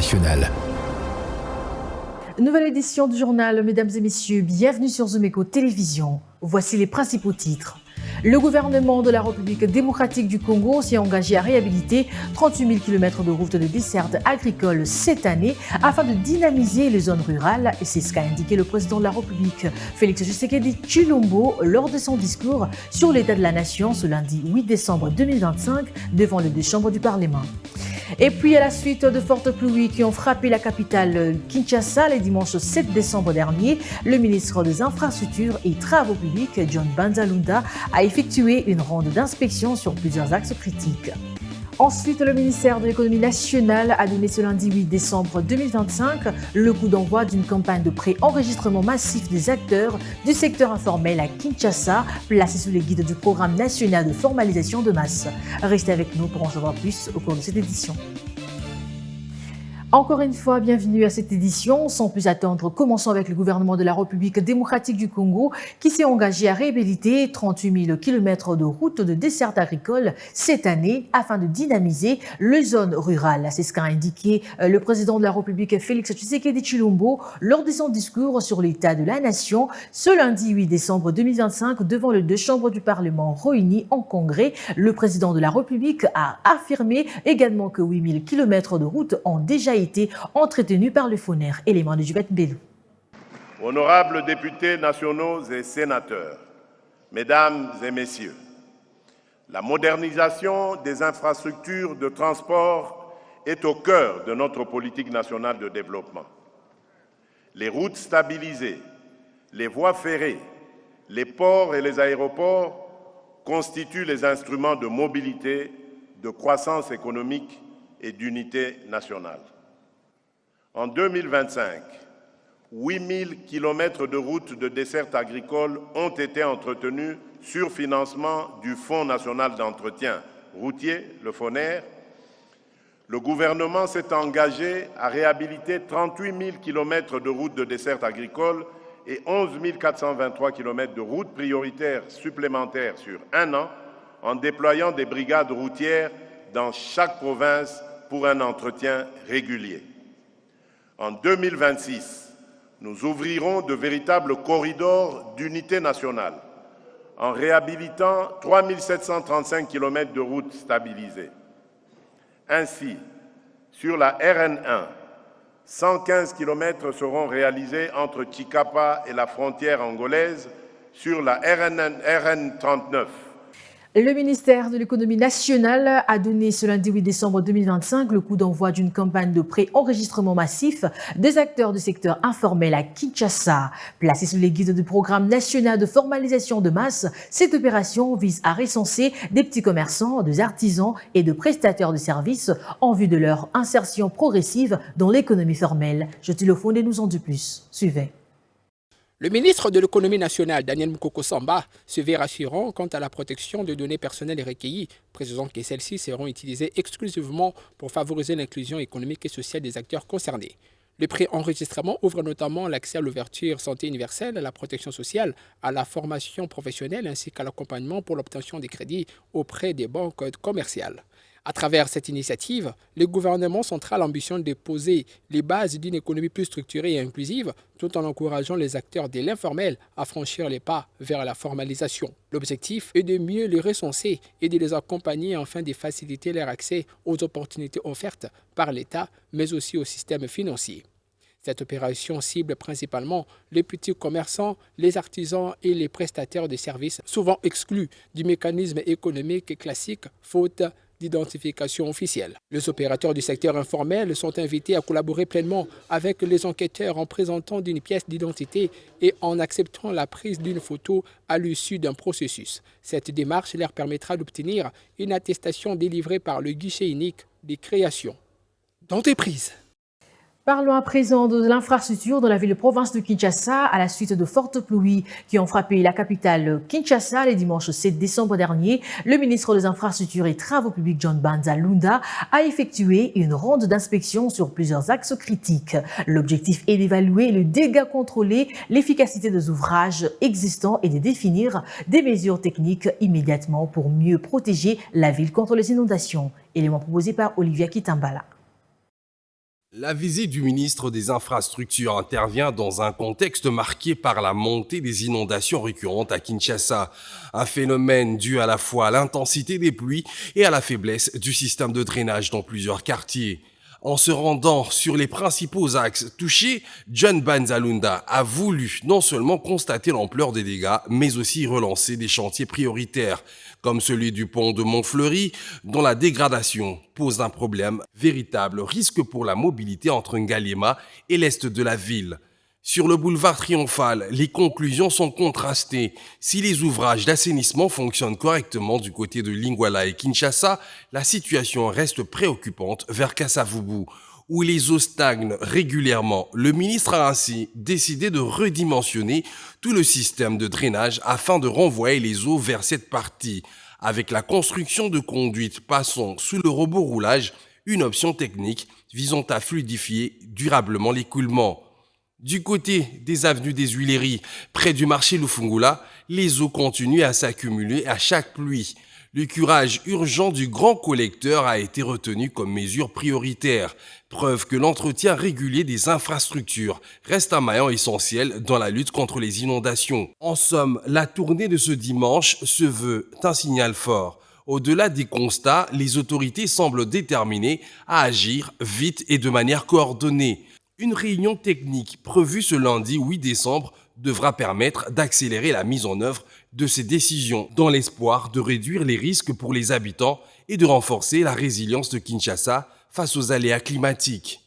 nationale. Nouvelle édition du journal, mesdames et messieurs, bienvenue sur Zoom Eco Télévision. Voici les principaux titres. Le gouvernement de la République démocratique du Congo s'est engagé à réhabiliter 38 000 km de routes de desserte agricole cette année afin de dynamiser les zones rurales. Et c'est ce qu'a indiqué le président de la République, Félix Tshisekedi Tshilombo, lors de son discours sur l'état de la nation ce lundi 8 décembre 2025 devant les deux chambres du Parlement. Et puis à la suite de fortes pluies qui ont frappé la capitale Kinshasa le dimanche 7 décembre dernier, le ministre des Infrastructures et Travaux publics, John Banzalunda, a effectué une ronde d'inspection sur plusieurs axes critiques. Ensuite, le ministère de l'Économie nationale a donné ce lundi 8 décembre 2025 le coup d'envoi d'une campagne de pré-enregistrement massif des acteurs du secteur informel à Kinshasa, placée sous les guides du Programme national de formalisation de masse. Restez avec nous pour en savoir plus au cours de cette édition. Encore une fois, bienvenue à cette édition. Sans plus attendre, commençons avec le gouvernement de la République démocratique du Congo qui s'est engagé à réhabiliter 38 000 km de routes de desserte agricole cette année afin de dynamiser les zones rurales. C'est ce qu'a indiqué le président de la République Félix Tshisekedi Tshilombo lors de son discours sur l'état de la nation ce lundi 8 décembre 2025 devant les deux chambres du Parlement réunies en congrès. Le président de la République a affirmé également que 8 000 km de routes ont déjà été entretenu par le FONER. Élément de Juvet Bellou. Honorables députés nationaux et sénateurs, mesdames et messieurs, la modernisation des infrastructures de transport est au cœur de notre politique nationale de développement. Les routes stabilisées, les voies ferrées, les ports et les aéroports constituent les instruments de mobilité, de croissance économique et d'unité nationale. En 2025, 8 000 km de routes de desserte agricole ont été entretenues sur financement du Fonds national d'entretien routier, le FONER. Le gouvernement s'est engagé à réhabiliter 38 000 km de routes de desserte agricole et 11 423 km de routes prioritaires supplémentaires sur un an en déployant des brigades routières dans chaque province pour un entretien régulier. En 2026, nous ouvrirons de véritables corridors d'unité nationale en réhabilitant 3 735 km de routes stabilisées. Ainsi, sur la RN1, 115 km seront réalisés entre Chikapa et la frontière angolaise. Sur la RN39, le ministère de l'Économie nationale a donné ce lundi 8 décembre 2025 le coup d'envoi d'une campagne de pré-enregistrement massif des acteurs du secteur informel à Kinshasa. Placée sous les guides du Programme national de formalisation de masse, cette opération vise à recenser des petits commerçants, des artisans et de prestataires de services en vue de leur insertion progressive dans l'économie formelle. Je te le fonde et nous en dis plus. Suivez. Le ministre de l'Économie nationale, Daniel Mukoko Samba, se veut rassurant quant à la protection de données personnelles recueillies, précisant que celles-ci seront utilisées exclusivement pour favoriser l'inclusion économique et sociale des acteurs concernés. Le pré-enregistrement ouvre notamment l'accès à l'ouverture santé universelle, à la protection sociale, à la formation professionnelle ainsi qu'à l'accompagnement pour l'obtention des crédits auprès des banques commerciales. À travers cette initiative, le gouvernement central ambitionne de poser les bases d'une économie plus structurée et inclusive, tout en encourageant les acteurs de l'informel à franchir les pas vers la formalisation. L'objectif est de mieux les recenser et de les accompagner afin de faciliter leur accès aux opportunités offertes par l'État, mais aussi au système financier. Cette opération cible principalement les petits commerçants, les artisans et les prestataires de services, souvent exclus du mécanisme économique classique faute d'identification officielle. Les opérateurs du secteur informel sont invités à collaborer pleinement avec les enquêteurs en présentant une pièce d'identité et en acceptant la prise d'une photo à l'issue d'un processus. Cette démarche leur permettra d'obtenir une attestation délivrée par le guichet unique des créations d'entreprises. Parlons à présent de l'infrastructure de la ville-province de Kinshasa à la suite de fortes pluies qui ont frappé la capitale Kinshasa le dimanche 7 décembre dernier. Le ministre des Infrastructures et Travaux publics John Banzalunda a effectué une ronde d'inspection sur plusieurs axes critiques. L'objectif est d'évaluer le dégât contrôlé, l'efficacité des ouvrages existants et de définir des mesures techniques immédiatement pour mieux protéger la ville contre les inondations. Élément proposé par Olivia Kitambala. La visite du ministre des Infrastructures intervient dans un contexte marqué par la montée des inondations récurrentes à Kinshasa, un phénomène dû à la fois à l'intensité des pluies et à la faiblesse du système de drainage dans plusieurs quartiers. En se rendant sur les principaux axes touchés, John Banzalunda a voulu non seulement constater l'ampleur des dégâts, mais aussi relancer des chantiers prioritaires, comme celui du pont de Montfleury, dont la dégradation pose un problème, véritable risque pour la mobilité entre Ngaliema et l'est de la ville. Sur le boulevard Triomphal, les conclusions sont contrastées. Si les ouvrages d'assainissement fonctionnent correctement du côté de Lingwala et Kinshasa, la situation reste préoccupante vers Kasavubu, où les eaux stagnent régulièrement. Le ministre a ainsi décidé de redimensionner tout le système de drainage afin de renvoyer les eaux vers cette partie, avec la construction de conduites passant sous le robot roulage, une option technique visant à fluidifier durablement l'écoulement. Du côté des avenues des Huileries, près du marché Lufungula, les eaux continuent à s'accumuler à chaque pluie. Le curage urgent du grand collecteur a été retenu comme mesure prioritaire, preuve que l'entretien régulier des infrastructures reste un maillon essentiel dans la lutte contre les inondations. En somme, la tournée de ce dimanche se veut un signal fort. Au-delà des constats, les autorités semblent déterminées à agir vite et de manière coordonnée. Une réunion technique prévue ce lundi 8 décembre devra permettre d'accélérer la mise en œuvre de ces décisions dans l'espoir de réduire les risques pour les habitants et de renforcer la résilience de Kinshasa face aux aléas climatiques.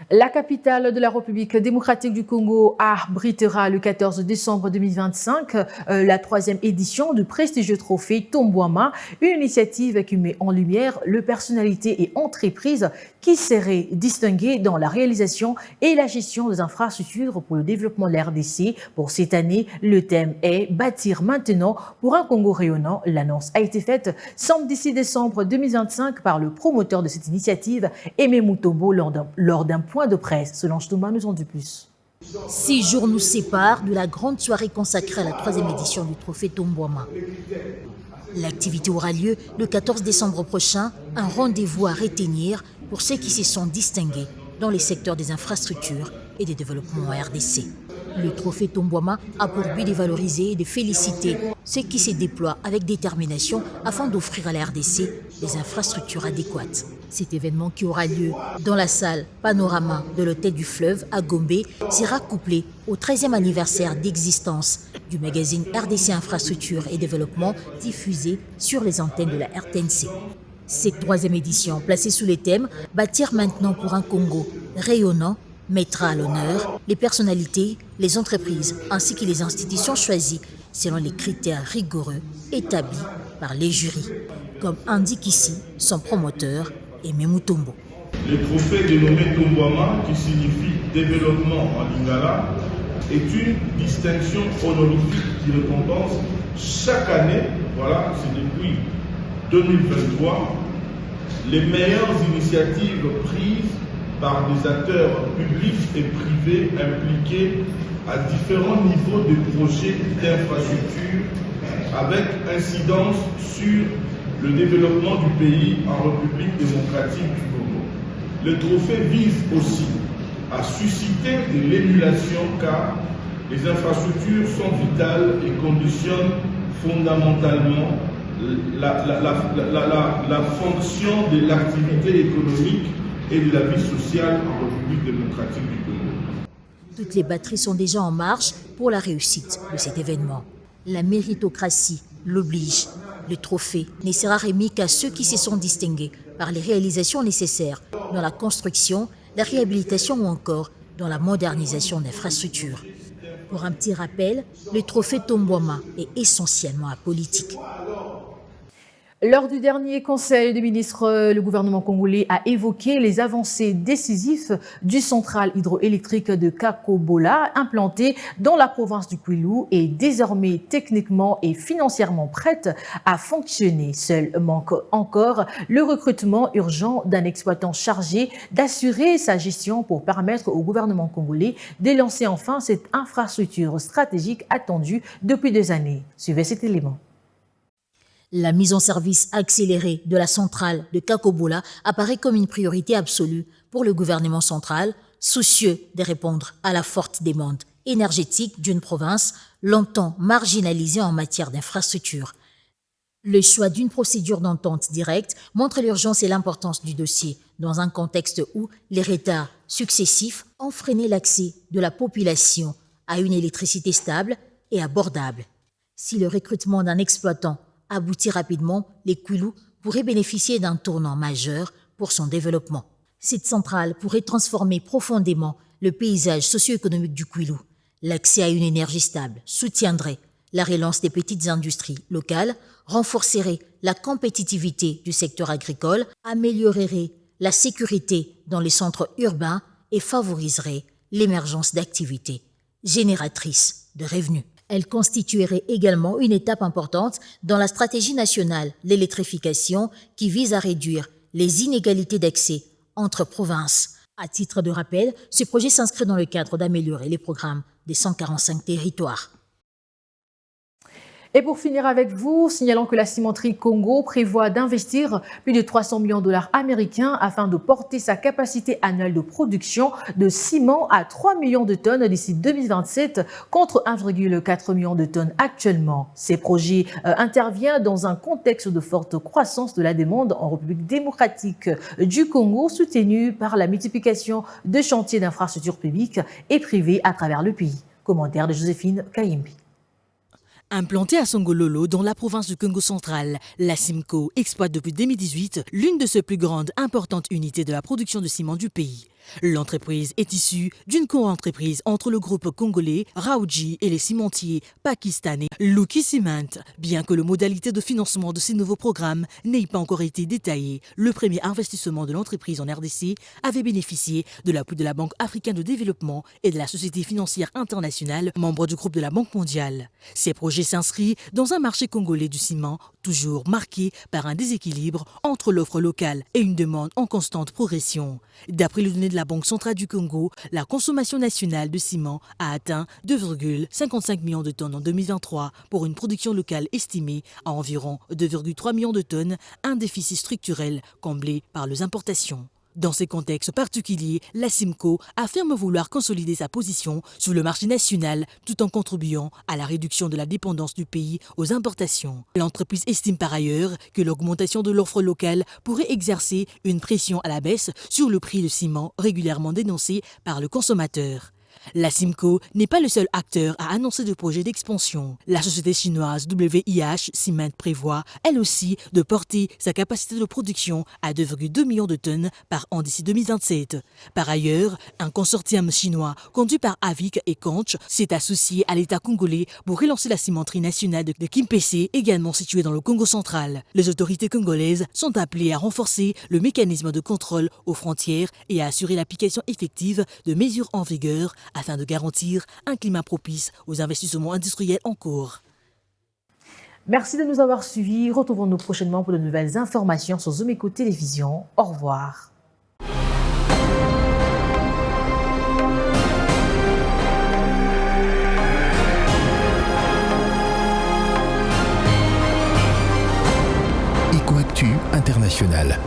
La capitale de la République démocratique du Congo abritera le 14 décembre 2025 la 3e édition du prestigieux trophée Tombouama, une initiative qui met en lumière les personnalités et entreprises qui seraient distinguées dans la réalisation et la gestion des infrastructures pour le développement de la RDC. Pour cette année, le thème est « Bâtir maintenant pour un Congo rayonnant ». L'annonce a été faite samedi 6 décembre 2025 par le promoteur de cette initiative, Aimé Mutombo, lors d'un point de presse. Solange Touma nous en dit plus. 6 jours nous séparent de la grande soirée consacrée à la 3e édition du trophée Tombouama. L'activité aura lieu le 14 décembre prochain, un rendez-vous à retenir pour ceux qui se sont distingués dans les secteurs des infrastructures et des développements en RDC. Le trophée Tombouama a pour but de valoriser et de féliciter ceux qui se déploient avec détermination afin d'offrir à la RDC des infrastructures adéquates. Cet événement qui aura lieu dans la salle Panorama de l'Hôtel du Fleuve à Gombe sera couplé au 13e anniversaire d'existence du magazine RDC Infrastructure et Développement diffusé sur les antennes de la RTNC. Cette 3e édition, placée sous les thèmes « Bâtir maintenant pour un Congo rayonnant », mettra à l'honneur les personnalités, les entreprises ainsi que les institutions choisies selon les critères rigoureux établis par les jurys, comme indique ici son promoteur Aimé Mutombo. Le trophée dénommé Tombouama, qui signifie développement en lingala, est une distinction honorifique qui récompense chaque année, voilà, c'est depuis 2023, les meilleures initiatives prises par des acteurs publics et privés impliqués à différents niveaux de projets d'infrastructure avec incidence sur le développement du pays en République démocratique du Congo. Le trophée vise aussi à susciter de l'émulation car les infrastructures sont vitales et conditionnent fondamentalement la fonction de l'activité économique et de la vie sociale en République démocratique du Congo. Toutes les batteries sont déjà en marche pour la réussite de cet événement. La méritocratie l'oblige. Le trophée ne sera remis qu'à ceux qui se sont distingués par les réalisations nécessaires dans la construction, la réhabilitation ou encore dans la modernisation d'infrastructures. Pour un petit rappel, le trophée Tombouama est essentiellement apolitique. Lors du dernier conseil des ministres, le gouvernement congolais a évoqué les avancées décisives du centrale hydroélectrique de Kakobola implanté dans la province du Kwilu et désormais techniquement et financièrement prête à fonctionner. Seul manque encore le recrutement urgent d'un exploitant chargé d'assurer sa gestion pour permettre au gouvernement congolais de lancer enfin cette infrastructure stratégique attendue depuis des années. Suivez cet élément. La mise en service accélérée de la centrale de Kakobola apparaît comme une priorité absolue pour le gouvernement central, soucieux de répondre à la forte demande énergétique d'une province longtemps marginalisée en matière d'infrastructure. Le choix d'une procédure d'entente directe montre l'urgence et l'importance du dossier, dans un contexte où les retards successifs ont freiné l'accès de la population à une électricité stable et abordable. Si le recrutement d'un exploitant aboutit rapidement, les Kwilu pourraient bénéficier d'un tournant majeur pour son développement. Cette centrale pourrait transformer profondément le paysage socio-économique du Kwilu. L'accès à une énergie stable soutiendrait la relance des petites industries locales, renforcerait la compétitivité du secteur agricole, améliorerait la sécurité dans les centres urbains et favoriserait l'émergence d'activités génératrices de revenus. Elle constituerait également une étape importante dans la stratégie nationale d'électrification qui vise à réduire les inégalités d'accès entre provinces. À titre de rappel, ce projet s'inscrit dans le cadre d'améliorer les programmes des 145 territoires. Et pour finir avec vous, signalons que la cimenterie Congo prévoit d'investir plus de 300 millions de dollars américains afin de porter sa capacité annuelle de production de ciment à 3 millions de tonnes d'ici 2027 contre 1,4 million de tonnes actuellement. Ces projets interviennent dans un contexte de forte croissance de la demande en République démocratique du Congo, soutenue par la multiplication de chantiers d'infrastructures publiques et privées à travers le pays. Commentaire de Joséphine Kayembi. Implantée à Songololo, dans la province du Congo central, la Cimco exploite depuis 2018 l'une de ses plus grandes importantes unités de la production de ciment du pays. L'entreprise est issue d'une co-entreprise entre le groupe congolais Raoji et les cimentiers pakistanais Lucky Cement. Bien que les modalités de financement de ces nouveaux programmes n'aient pas encore été détaillées, le premier investissement de l'entreprise en RDC avait bénéficié de l'appui de la Banque africaine de développement et de la Société financière internationale, membre du groupe de la Banque mondiale. Ces projets s'inscrivent dans un marché congolais du ciment toujours marqué par un déséquilibre entre l'offre locale et une demande en constante progression. D'après les données de la Banque centrale du Congo, la consommation nationale de ciment a atteint 2,55 millions de tonnes en 2023 pour une production locale estimée à environ 2,3 millions de tonnes, un déficit structurel comblé par les importations. Dans ces contextes particuliers, la Cimco affirme vouloir consolider sa position sur le marché national tout en contribuant à la réduction de la dépendance du pays aux importations. L'entreprise estime par ailleurs que l'augmentation de l'offre locale pourrait exercer une pression à la baisse sur le prix du ciment régulièrement dénoncé par le consommateur. La Cimco n'est pas le seul acteur à annoncer de projets d'expansion. La société chinoise WIH Cement prévoit, elle aussi, de porter sa capacité de production à 2,2 millions de tonnes par an d'ici 2027. Par ailleurs, un consortium chinois conduit par Avic et Conch s'est associé à l'État congolais pour relancer la cimenterie nationale de Kimpese, également située dans le Congo central. Les autorités congolaises sont appelées à renforcer le mécanisme de contrôle aux frontières et à assurer l'application effective de mesures en vigueur afin de garantir un climat propice aux investissements industriels en cours. Merci de nous avoir suivis. Retrouvons-nous prochainement pour de nouvelles informations sur Zoom Éco Télévision. Au revoir. EcoActu International.